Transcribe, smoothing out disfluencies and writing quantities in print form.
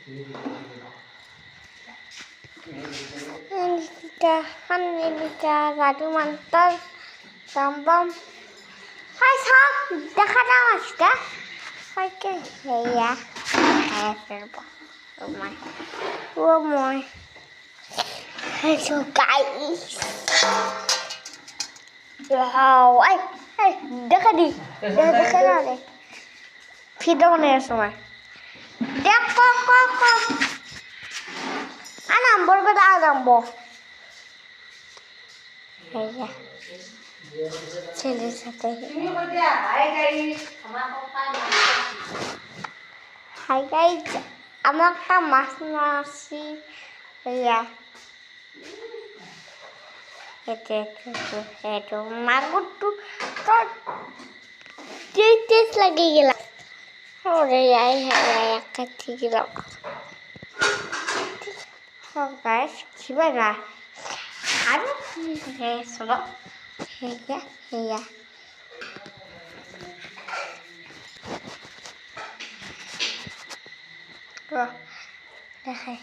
Ini satu mantel tambam. Hai sok, dah kata mas dah. Oke, ya. Rumah. Hai so guys. Wow, dah kadi, dah kena deh. Video nih semua. Dah kok. Anambor beda anambor. Ya. ছেলে সাথে hi guys আমার একটা মাছ মাছি ইয়া এটা মাগুরটু তো test লাগে গেলাম ওরে কাটি গেলাম গাইজ খিবা না আরো শোনো Iya. Wah, dah.